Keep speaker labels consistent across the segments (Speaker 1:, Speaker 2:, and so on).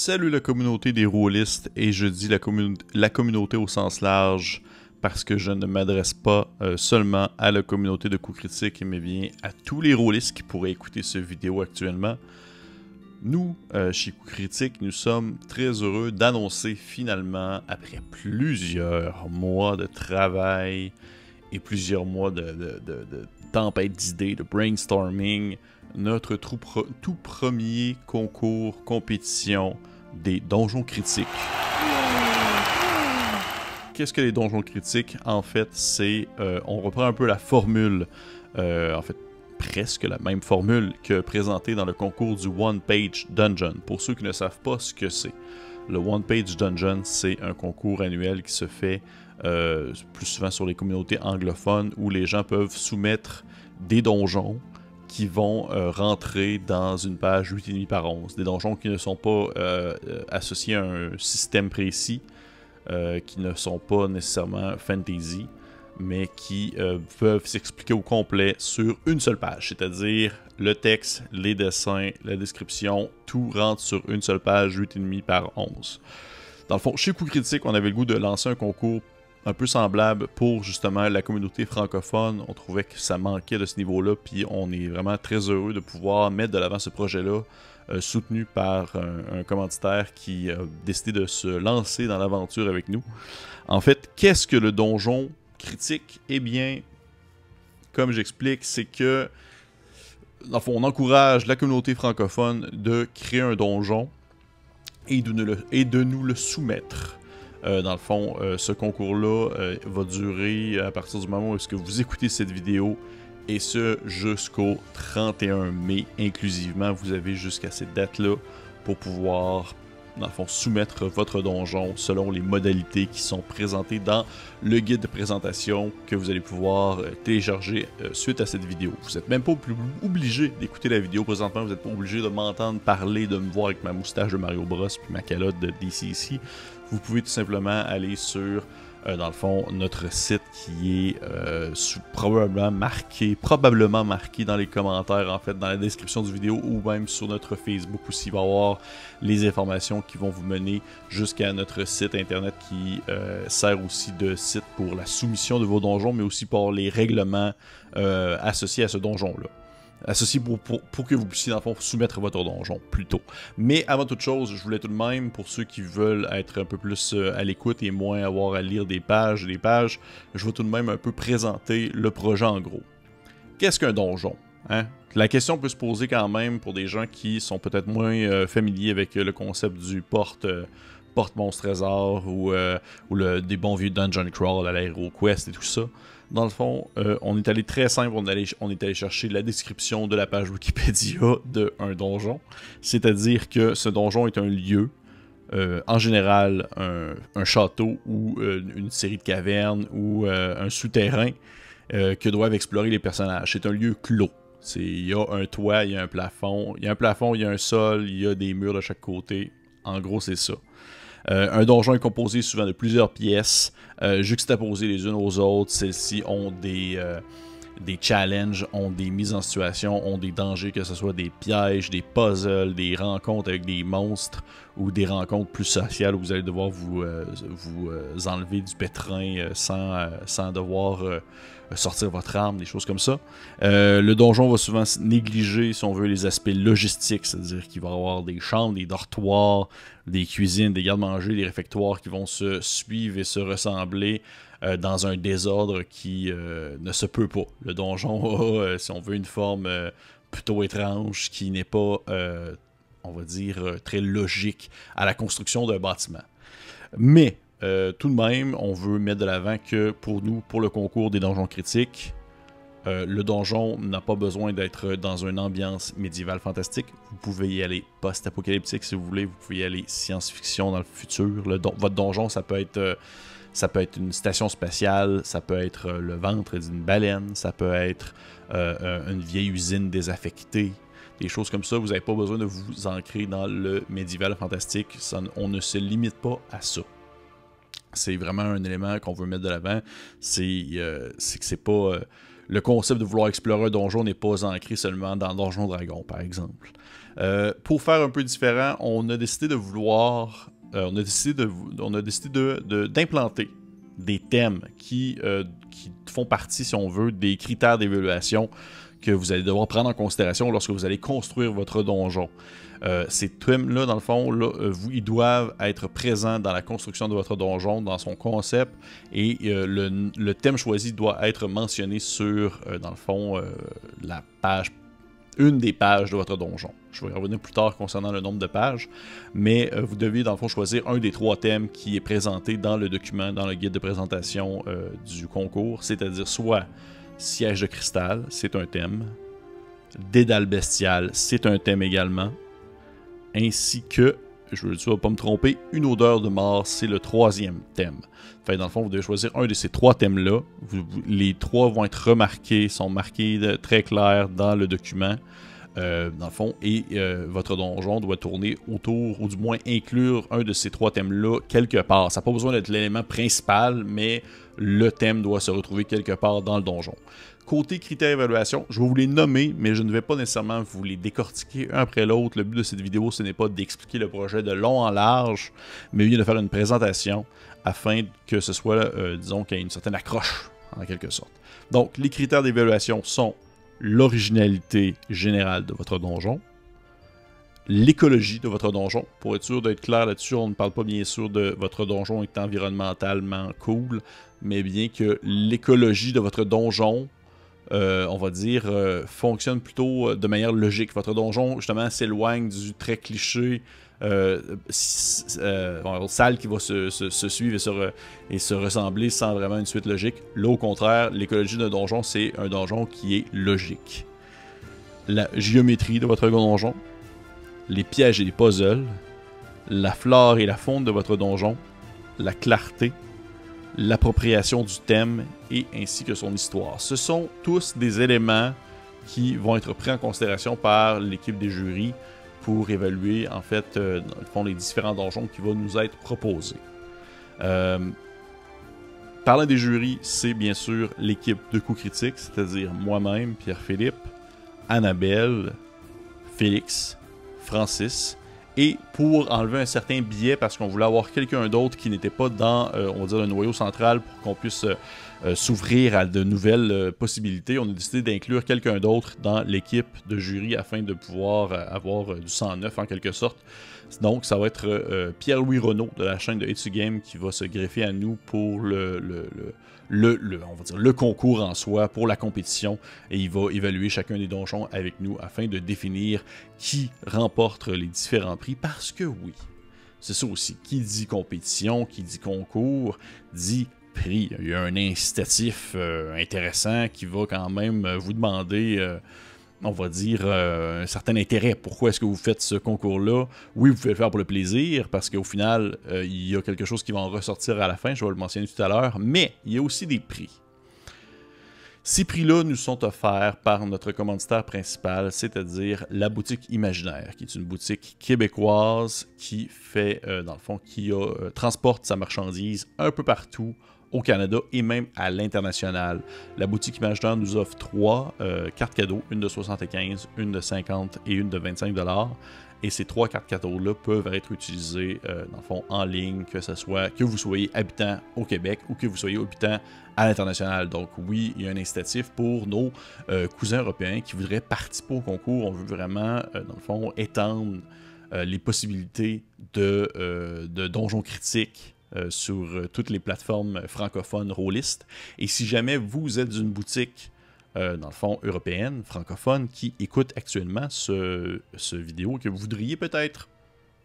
Speaker 1: Salut la communauté des rôlistes, et je dis la communauté au sens large parce que je ne m'adresse pas seulement à la communauté de coups critiques, mais bien à tous les rôlistes qui pourraient écouter cette vidéo actuellement. Nous, chez Coups critiques, nous sommes très heureux d'annoncer finalement, après plusieurs mois de travail et plusieurs mois de tempête d'idées, de brainstorming, notre tout premier concours compétition des donjons critiques. Qu'est-ce que les donjons critiques? En fait, c'est... on reprend un peu la formule, en fait, presque la même formule que présentée dans le concours du One Page Dungeon. Pour ceux qui ne savent pas ce que c'est, le One Page Dungeon, c'est un concours annuel qui se fait plus souvent sur les communautés anglophones où les gens peuvent soumettre des donjons qui vont rentrer dans une page 8,5 par 11. Des donjons qui ne sont pas associés à un système précis, qui ne sont pas nécessairement fantasy, mais qui peuvent s'expliquer au complet sur une seule page. C'est-à-dire le texte, les dessins, la description, tout rentre sur une seule page 8,5 par 11. Dans le fond, chez Coups critiques, on avait le goût de lancer un concours un peu semblable pour justement la communauté francophone. On trouvait que ça manquait de ce niveau-là, puis on est vraiment très heureux de pouvoir mettre de l'avant ce projet-là, soutenu par un commanditaire qui a décidé de se lancer dans l'aventure avec nous. En fait, qu'est-ce que le donjon critique? Eh bien, comme j'explique, c'est que dans le fond, on encourage la communauté francophone de créer un donjon et de nous le soumettre. Dans le fond, ce concours-là va durer à partir du moment où est-ce que vous écoutez cette vidéo, et ce jusqu'au 31 mai inclusivement. Vous avez jusqu'à cette date-là pour pouvoir, dans le fond, soumettre votre donjon selon les modalités qui sont présentées dans le guide de présentation que vous allez pouvoir télécharger suite à cette vidéo. Vous n'êtes même pas obligé d'écouter la vidéo présentement, vous n'êtes pas obligé de m'entendre parler, de me voir avec ma moustache de Mario Bros puis ma calotte de DCC. Vous pouvez tout simplement aller sur, dans le fond, notre site qui est probablement marqué dans les commentaires, en fait, dans la description du vidéo, ou même sur notre Facebook aussi. Il va y avoir les informations qui vont vous mener jusqu'à notre site internet qui sert aussi de site pour la soumission de vos donjons, mais aussi pour les règlements associés à ce donjon-là. Associé pour que vous puissiez, dans le fond, soumettre votre donjon plus tôt. Mais avant toute chose, je voulais tout de même, pour ceux qui veulent être un peu plus à l'écoute et moins avoir à lire des pages, je vais tout de même un peu présenter le projet en gros. Qu'est-ce qu'un donjon? Hein? La question peut se poser quand même pour des gens qui sont peut-être moins familiers avec le concept du porte-monstre-trésor ou des bons vieux dungeon crawl à la HeroQuest et tout ça. Dans le fond, on est allé très simple, on est allé chercher la description de la page Wikipédia d'un donjon. C'est-à-dire que ce donjon est un lieu, en général un château ou une série de cavernes ou un souterrain que doivent explorer les personnages. C'est un lieu clos. Il y a un toit, il y a un plafond, il y a un sol, il y a des murs de chaque côté. En gros, c'est ça. Un donjon est composé souvent de plusieurs pièces, juxtaposées les unes aux autres. Celles-ci ont des challenges, ont des mises en situation, ont des dangers, que ce soit des pièges, des puzzles, des rencontres avec des monstres ou des rencontres plus sociales où vous allez devoir vous enlever du pétrin sans devoir sortir votre arme, des choses comme ça. Le donjon va souvent négliger, si on veut, les aspects logistiques, c'est-à-dire qu'il va y avoir des chambres, des dortoirs, des cuisines, des garde-manger, des réfectoires qui vont se suivre et se ressembler dans un désordre qui ne se peut pas. Le donjon a, si on veut, une forme plutôt étrange qui n'est pas, on va dire, très logique à la construction d'un bâtiment. Mais, tout de même, on veut mettre de l'avant que pour nous, pour le concours des donjons critiques, le donjon n'a pas besoin d'être dans une ambiance médiévale fantastique. Vous pouvez y aller post-apocalyptique si vous voulez. Vous pouvez y aller science-fiction dans le futur. Votre donjon, ça peut être une station spatiale, ça peut être le ventre d'une baleine, ça peut être une vieille usine désaffectée. Des choses comme ça, vous n'avez pas besoin de vous ancrer dans le médiéval fantastique. On ne se limite pas à ça. C'est vraiment un élément qu'on veut mettre de l'avant. C'est que c'est pas le concept de vouloir explorer un donjon n'est pas ancré seulement dans Donjon Dragon, par exemple. Pour faire un peu différent, on a décidé de vouloir... on a décidé d'implanter des thèmes qui font partie, si on veut, des critères d'évaluation que vous allez devoir prendre en considération lorsque vous allez construire votre donjon. Ces thèmes-là, dans le fond, là, ils doivent être présents dans la construction de votre donjon, dans son concept, et le thème choisi doit être mentionné sur, dans le fond, la page, une des pages de votre donjon. Je vais y revenir plus tard concernant le nombre de pages, mais vous devez, dans le fond, choisir un des 3 thèmes qui est présenté dans le document, dans le guide de présentation du concours, c'est-à-dire soit Siège de cristal, c'est un thème, Dédale bestial, c'est un thème également, ainsi que, je ne veux pas me tromper, Une odeur de mort, c'est le 3e thème. Fait, dans le fond, vous devez choisir un de ces 3 thèmes-là. Les 3 vont être remarqués, sont marqués très clairs dans le document, dans le fond, et votre donjon doit tourner autour, ou du moins inclure un de ces 3 thèmes-là quelque part. Ça n'a pas besoin d'être l'élément principal, mais le thème doit se retrouver quelque part dans le donjon. Côté critères d'évaluation, je vais vous les nommer, mais je ne vais pas nécessairement vous les décortiquer un après l'autre. Le but de cette vidéo, ce n'est pas d'expliquer le projet de long en large, mais bien de faire une présentation afin que ce soit, disons, qu'il y ait une certaine accroche, en quelque sorte. Donc, les critères d'évaluation sont l'originalité générale de votre donjon, l'écologie de votre donjon. Pour être sûr d'être clair là-dessus, on ne parle pas bien sûr de votre donjon étant environnementalement cool, mais bien que l'écologie de votre donjon, on va dire, fonctionne plutôt de manière logique. Votre donjon, justement, s'éloigne du très cliché salle qui va se suivre et se ressembler sans vraiment une suite logique. Là, au contraire, l'écologie d'un donjon, c'est un donjon qui est logique. La géométrie de votre donjon, les pièges et les puzzles, la flore et la faune de votre donjon, la clarté, l'appropriation du thème et ainsi que son histoire. Ce sont tous des éléments qui vont être pris en considération par l'équipe des jurys pour évaluer en fait dans le fond, les différents donjons qui vont nous être proposés. Parlant des jurys, c'est bien sûr l'équipe de Coup Critique, c'est-à-dire moi-même, Pierre-Philippe, Annabelle, Félix, Francis, et pour enlever un certain biais, parce qu'on voulait avoir quelqu'un d'autre qui n'était pas dans, on va dire, le noyau central pour qu'on puisse s'ouvrir à de nouvelles possibilités, on a décidé d'inclure quelqu'un d'autre dans l'équipe de jury afin de pouvoir avoir du sang neuf en quelque sorte. Donc ça va être Pierre-Louis Renaud de la chaîne de Etsu Game qui va se greffer à nous pour on va dire le concours en soi, pour la compétition, et il va évaluer chacun des donjons avec nous afin de définir qui remporte les différents prix, parce que oui, c'est ça aussi, qui dit compétition, qui dit concours, dit prix. Il y a un incitatif intéressant qui va quand même vous demander, on va dire, un certain intérêt. Pourquoi est-ce que vous faites ce concours-là? Oui, vous pouvez le faire pour le plaisir, parce qu'au final, il y a quelque chose qui va en ressortir à la fin, je vais le mentionner tout à l'heure, mais il y a aussi des prix. Ces prix-là nous sont offerts par notre commanditaire principal, c'est-à-dire la boutique Imaginaire, qui est une boutique québécoise qui fait, dans le fond, qui transporte sa marchandise un peu partout au Canada et même à l'international. La boutique Imaginaire nous offre 3 cartes cadeaux, une de 75, une de 50 et une de 25 $. Et ces 3 cartes cadeaux-là peuvent être utilisées dans le fond en ligne, que vous soyez habitant au Québec ou que vous soyez habitant à l'international. Donc oui, il y a un incitatif pour nos cousins européens qui voudraient participer au concours. On veut vraiment, dans le fond, étendre les possibilités de donjons critiques sur toutes les plateformes francophones rôlistes. Et si jamais vous êtes une boutique, dans le fond, européenne, francophone, qui écoute actuellement ce vidéo, que vous voudriez peut-être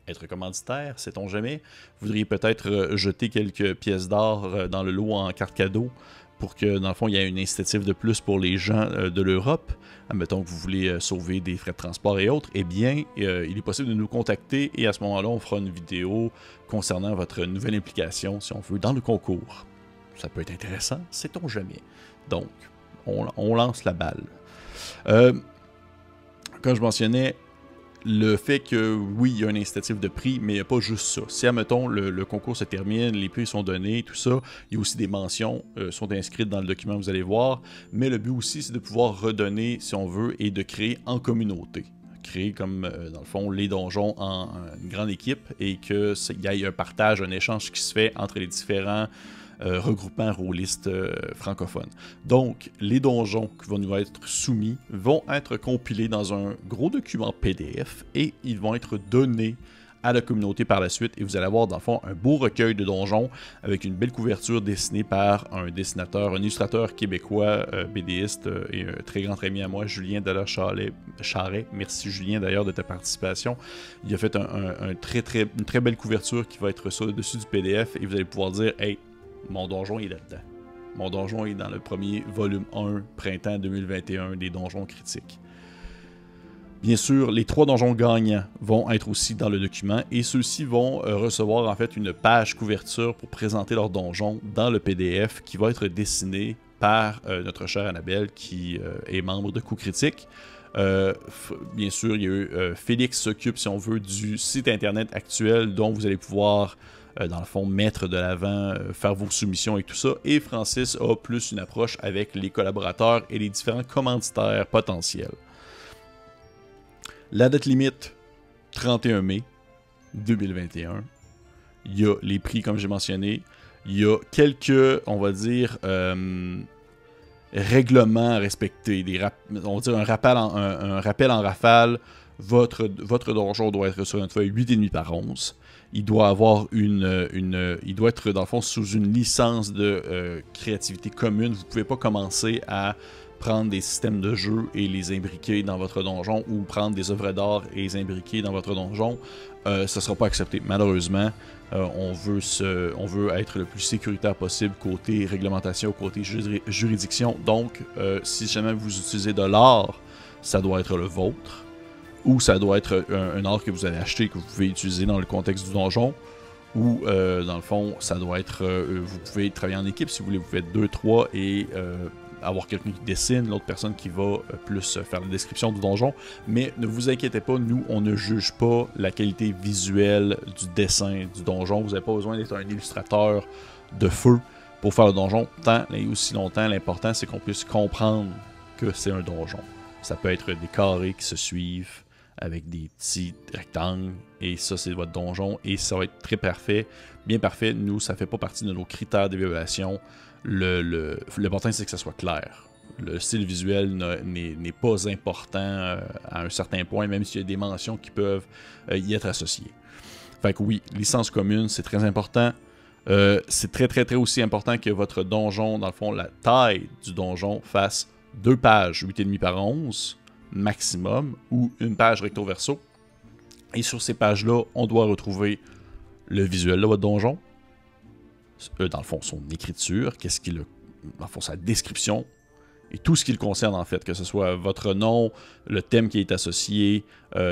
Speaker 1: être commanditaire, sait-on jamais, vous voudriez peut-être jeter quelques pièces d'or dans le lot en carte cadeau pour que, dans le fond, il y ait une incitative de plus pour les gens de l'Europe, admettons que vous voulez sauver des frais de transport et autres, eh bien, il est possible de nous contacter et à ce moment-là, on fera une vidéo concernant votre nouvelle implication, si on veut, dans le concours. Ça peut être intéressant, sait-on jamais. Donc, on lance la balle. Comme je mentionnais, le fait que, oui, il y a un incitatif de prix, mais il n'y a pas juste ça. Si, admettons, le concours se termine, les prix sont donnés, tout ça, il y a aussi des mentions sont inscrites dans le document, vous allez voir. Mais le but aussi, c'est de pouvoir redonner, si on veut, et de créer en communauté. Créer comme, dans le fond, les donjons en une grande équipe et qu'il y ait un partage, un échange qui se fait entre les différents regroupements rôlistes francophones. Donc, les donjons qui vont nous être soumis vont être compilés dans un gros document PDF et ils vont être donnés à la communauté par la suite. Et vous allez avoir, dans le fond, un beau recueil de donjons avec une belle couverture dessinée par un dessinateur, un illustrateur québécois, BDiste et un très grand ami à moi, Julien Dallaire-Charret. Merci Julien d'ailleurs de ta participation. Il a fait une très belle couverture qui va être sur le dessus du PDF et vous allez pouvoir dire « Hey, mon donjon est là-dedans. Mon donjon est dans le premier volume 1, printemps 2021, des donjons critiques. » Bien sûr, les 3 donjons gagnants vont être aussi dans le document et ceux-ci vont recevoir en fait une page couverture pour présenter leur donjon dans le PDF qui va être dessiné par notre chère Annabelle qui est membre de Coup Critique. Bien sûr, il y a eu Félix s'occupe, si on veut, du site internet actuel dont vous allez pouvoir dans le fond, mettre de l'avant, faire vos soumissions et tout ça. Et Francis a plus une approche avec les collaborateurs et les différents commanditaires potentiels. La date limite, 31 mai 2021. Il y a les prix, comme j'ai mentionné. Il y a quelques, on va dire, règlements à respecter. On va dire un rappel en rafale. Votre donjon doit être sur une feuille 8,5 par 11. Il doit avoir il doit être dans le fond sous une licence de créativité commune. Vous ne pouvez pas commencer à prendre des systèmes de jeu et les imbriquer dans votre donjon ou prendre des œuvres d'art et les imbriquer dans votre donjon. Ça ne sera pas accepté. Malheureusement, on veut être le plus sécuritaire possible côté réglementation, côté juridiction. Donc, si jamais vous utilisez de l'art, ça doit être le vôtre. Ou ça doit être un art que vous allez acheter, que vous pouvez utiliser dans le contexte du donjon. Ou, dans le fond, ça doit être... vous pouvez travailler en équipe si vous voulez. Vous faites 2, 3 et avoir quelqu'un qui dessine, l'autre personne qui va plus faire la description du donjon. Mais ne vous inquiétez pas, nous, on ne juge pas la qualité visuelle du dessin du donjon. Vous n'avez pas besoin d'être un illustrateur de feu pour faire le donjon. Tant et aussi longtemps, l'important, c'est qu'on puisse comprendre que c'est un donjon. Ça peut être des carrés qui se suivent, avec des petits rectangles, et ça c'est votre donjon, et ça va être très parfait, bien parfait. Nous, ça fait pas partie de nos critères d'évaluation. L'important c'est que ça soit clair. Le style visuel n'est pas important à un certain point, même s'il y a des mentions qui peuvent y être associées. Fait que oui, licence commune, c'est très important. C'est très aussi important que votre donjon, dans le fond, la taille du donjon fasse 2 pages 8,5 par 11 maximum, ou une page recto verso. Et sur ces pages-là, on doit retrouver le visuel de votre donjon, dans le fond, son écriture, qu'est-ce qu'il a, dans le fond, sa description, et tout ce qui le concerne, en fait, que ce soit votre nom, le thème qui est associé,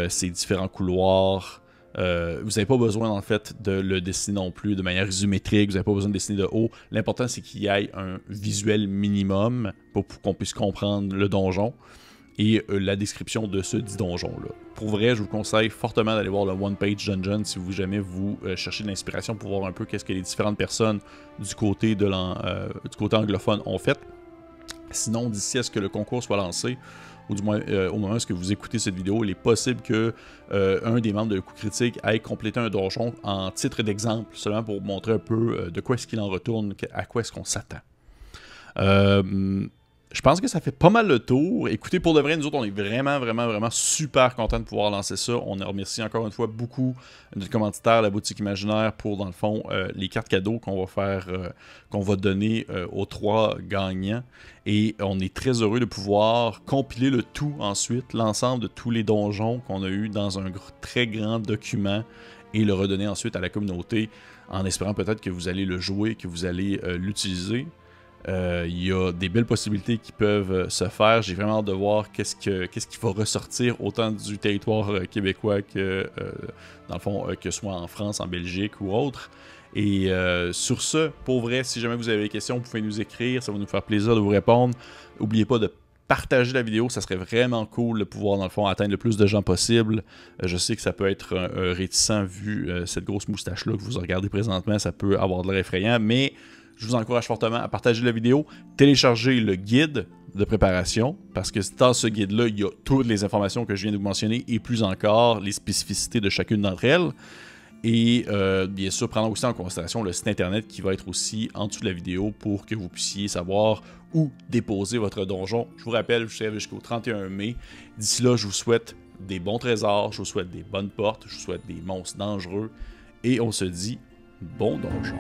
Speaker 1: ses différents couloirs. Vous n'avez pas besoin, en fait, de le dessiner non plus de manière isométrique, vous n'avez pas besoin de dessiner de haut. L'important, c'est qu'il y ait un visuel minimum pour qu'on puisse comprendre le donjon et la description de ce dit donjon-là. Pour vrai, je vous conseille fortement d'aller voir le One Page Dungeon si vous jamais vous cherchez de l'inspiration pour voir un peu qu'est-ce que les différentes personnes du côté anglophone ont fait. Sinon, d'ici à ce que le concours soit lancé, ou du moins au moment où vous écoutez cette vidéo, il est possible que un des membres de Coup Critique ait complété un donjon en titre d'exemple, seulement pour montrer un peu de quoi est-ce qu'il en retourne, à quoi est-ce qu'on s'attend. Je pense que ça fait pas mal le tour. Écoutez, pour de vrai, nous autres, on est vraiment super contents de pouvoir lancer ça. On remercie encore une fois beaucoup notre commanditaire, la boutique imaginaire, pour, dans le fond, les cartes cadeaux qu'on va donner aux 3 gagnants. Et on est très heureux de pouvoir compiler le tout ensuite, l'ensemble de tous les donjons qu'on a eu dans un très grand document et le redonner ensuite à la communauté en espérant peut-être que vous allez le jouer, que vous allez l'utiliser. Il y a des belles possibilités qui peuvent se faire. J'ai vraiment hâte de voir qu'est-ce qui va ressortir autant du territoire québécois que, dans le fond, que ce soit en France, en Belgique ou autre. Et sur ce, pour vrai, si jamais vous avez des questions, vous pouvez nous écrire. Ça va nous faire plaisir de vous répondre. N'oubliez pas de Partagez la vidéo, ça serait vraiment cool de pouvoir, dans le fond, atteindre le plus de gens possible. Je sais que ça peut être réticent vu cette grosse moustache-là que vous regardez présentement, ça peut avoir de l'air effrayant, mais je vous encourage fortement à partager la vidéo, télécharger le guide de préparation, parce que dans ce guide-là, il y a toutes les informations que je viens de vous mentionner et plus encore les spécificités de chacune d'entre elles. Et bien sûr, prendre aussi en considération le site internet qui va être aussi en dessous de la vidéo pour que vous puissiez savoir où déposer votre donjon. Je vous rappelle, je serai jusqu'au 31 mai. D'ici là, je vous souhaite des bons trésors, je vous souhaite des bonnes portes, je vous souhaite des monstres dangereux. Et on se dit bon donjon.